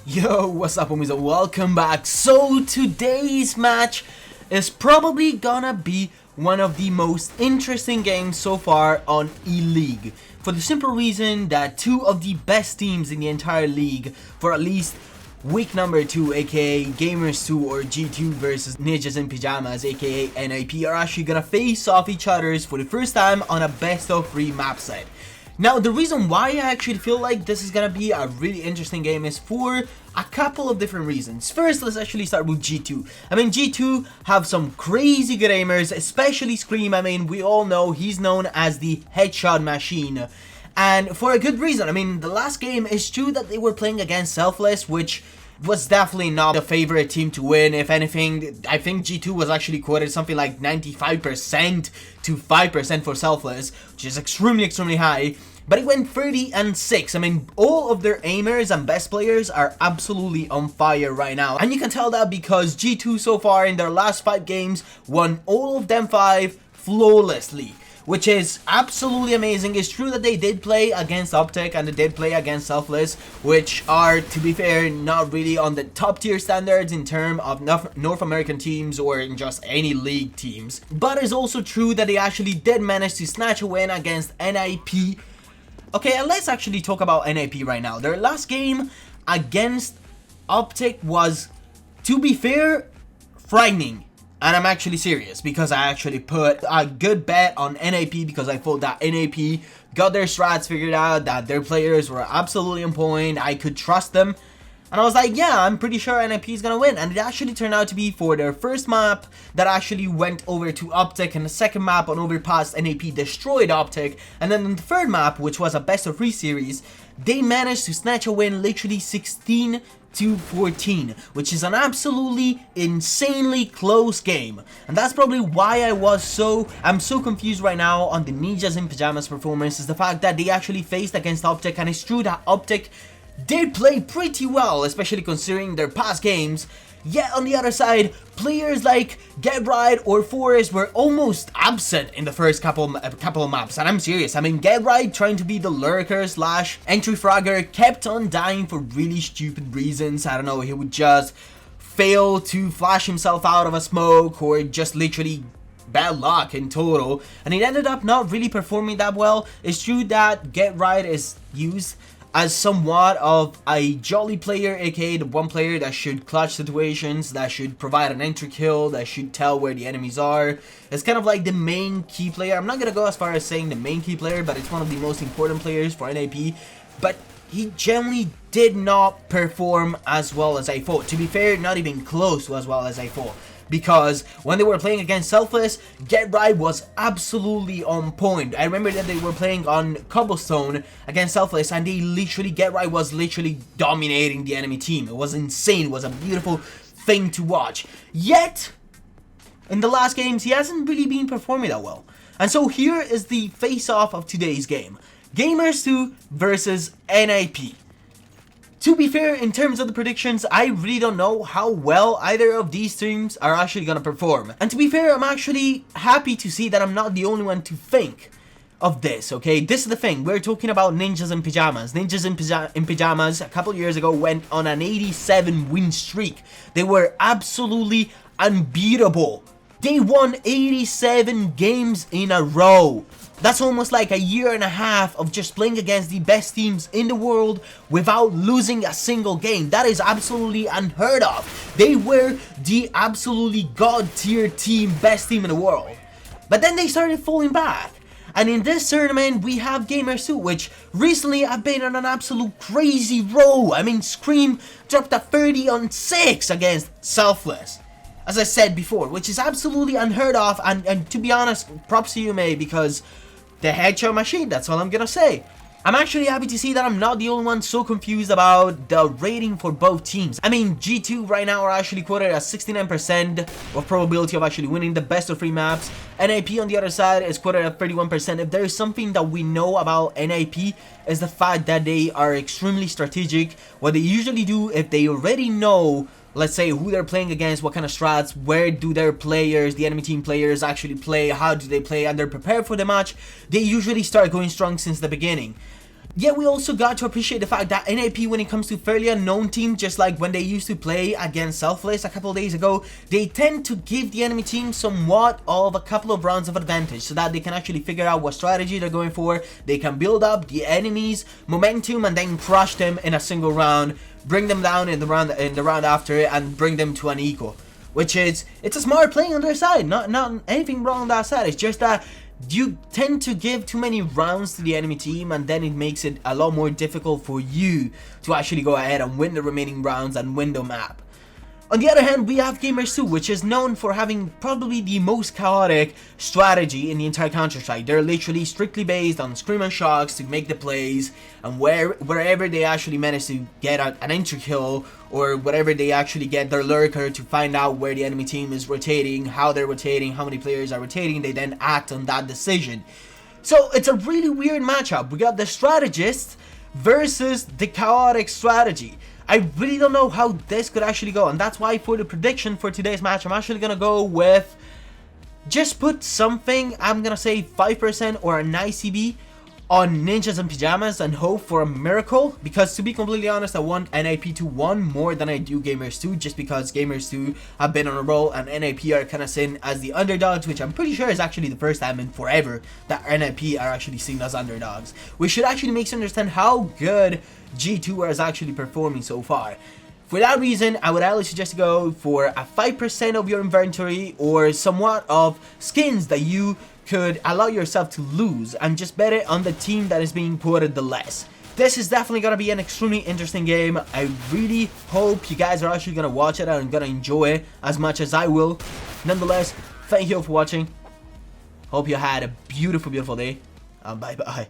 Yo, what's up homies and welcome back. So today's match is probably gonna be one of the most interesting games so far on ELEAGUE, for the simple reason that two of the best teams in the entire league for at least week number 2, aka Gamers 2 or G2 versus Ninjas in Pijamas, aka NIP, are actually gonna face off each other for the first time on a best of 3 map set. Now, the reason why I actually feel like this is gonna be a really interesting game is for a couple of different reasons. First, let's actually start with G2. I mean, G2 have some crazy good aimers, especially Scream. I mean, we all know he's known as the headshot machine, and for a good reason. I mean, the last game, is true that they were playing against Selfless, which was definitely not the favorite team to win. If anything, I think G2 was actually quoted something like 95% to 5% for Selfless, which is extremely high. But it went 30-6. I mean, all of their aimers and best players are absolutely on fire right now. And you can tell that because G2 so far in their last 5 games won all of them 5 flawlessly, which is absolutely amazing. It's true that they did play against Optic and they did play against Selfless, which are, to be fair, not really on the top tier standards in terms of North American teams or in just any league teams. But it's also true that they actually did manage to snatch a win against NIP. Okay, and let's actually talk about NIP right now. Their last game against Optic was, to be fair, frightening. And I'm actually serious, because I actually put a good bet on NIP because I thought that NIP got their strats figured out, that their players were absolutely on point, I could trust them. And I was like, yeah, I'm pretty sure NIP is gonna win. And it actually turned out to be for their first map that actually went over to Optic, and the second map on Overpass, NIP destroyed Optic. And then in the third map, which was a best of 3 series, they managed to snatch a win literally 16-14, which is an absolutely insanely close game. And that's probably why I'm so confused right now on the Ninjas in Pijamas performance, is the fact that they actually faced against Optic, and it's true that Optic did play pretty well, especially considering their past games. Yet on the other side, players like Get Right or Forest were almost absent in the first couple of maps. And I'm serious, I mean, Get Right, trying to be the lurker slash entry fragger, kept on dying for really stupid reasons. I don't know, he would just fail to flash himself out of a smoke, or just literally bad luck in total, and it ended up not really performing that well. It's true that Get Right is used as somewhat of a jolly player, aka the one player that should clutch situations, that should provide an entry kill, that should tell where the enemies are. It's kind of like the main key player. I'm not gonna go as far as saying the main key player, but it's one of the most important players for NIP. But he generally did not perform as well as I thought. To be fair, not even close to as well as I thought. Because when they were playing against Selfless, Get Right was absolutely on point. I remember that they were playing on Cobblestone against Selfless, and Get Right was literally dominating the enemy team. It was insane. It was a beautiful thing to watch. Yet, in the last games, he hasn't really been performing that well. And so here is the face-off of today's game. Gamers 2 versus NIP. To be fair, in terms of the predictions, I really don't know how well either of these teams are actually gonna perform. And to be fair, I'm actually happy to see that I'm not the only one to think of this, okay? This is the thing, we're talking about Ninjas in Pijamas. Ninjas in Pijamas a couple years ago went on an 87 win streak. They were absolutely unbeatable. They won 87 games in a row. That's almost like a year and a half of just playing against the best teams in the world without losing a single game. That is absolutely unheard of. They were the absolutely god tier team, best team in the world. But then they started falling back. And in this tournament, we have Gamers 2, which recently have been on an absolute crazy roll. I mean, Scream dropped a 30-6 against Selfless, as I said before, which is absolutely unheard of. And to be honest, props to you, May, because the headshot machine, that's all I'm gonna say. I'm actually happy to see that I'm not the only one so confused about the rating for both teams. I mean, G2 right now are actually quoted at 69% of probability of actually winning the best of 3 maps. NIP on the other side is quoted at 31%. If there is something that we know about NIP, is the fact that they are extremely strategic. What they usually do, if they already know, let's say, who they're playing against, what kind of strats, where do their players, the enemy team players, actually play, how do they play, and they're prepared for the match, they usually start going strong since the beginning. Yeah, we also got to appreciate the fact that NAP, when it comes to fairly unknown teams, just like when they used to play against Selfless a couple of days ago, they tend to give the enemy team somewhat of a couple of rounds of advantage so that they can actually figure out what strategy they're going for. They can build up the enemy's momentum and then crush them in a single round, bring them down in the round after it, and bring them to an equal. Which is, it's a smart playing on their side, not anything wrong on that side. It's just that you tend to give too many rounds to the enemy team, and then it makes it a lot more difficult for you to actually go ahead and win the remaining rounds and win the map. On the other hand, we have Gamers 2, which is known for having probably the most chaotic strategy in the entire Counter-Strike. They're literally strictly based on Scream and Shocks to make the plays, and wherever they actually manage to get an entry kill, or wherever they actually get their lurker to find out where the enemy team is rotating, how they're rotating, how many players are rotating, they then act on that decision. So it's a really weird matchup. We got the strategist versus the chaotic strategy. I really don't know how this could actually go, and that's why for the prediction for today's match, I'm actually gonna go with, just put something, I'm gonna say 5% or a nice CB on Ninjas and Pijamas and hope for a miracle, because to be completely honest, I want NAP to win more than I do Gamers 2, just because Gamers 2 have been on a roll and NAP are kind of seen as the underdogs, which I'm pretty sure is actually the first time in forever that NAP are actually seen as underdogs, which should actually make you understand how good G2 is actually performing so far. For that reason, I would highly suggest to go for a 5% of your inventory or somewhat of skins that you could allow yourself to lose, and just bet it on the team that is being put the less. This is definitely going to be an extremely interesting game. I really hope you guys are actually going to watch it and going to enjoy it as much as I will. Nonetheless, thank you all for watching. Hope you had a beautiful, beautiful day. Bye bye.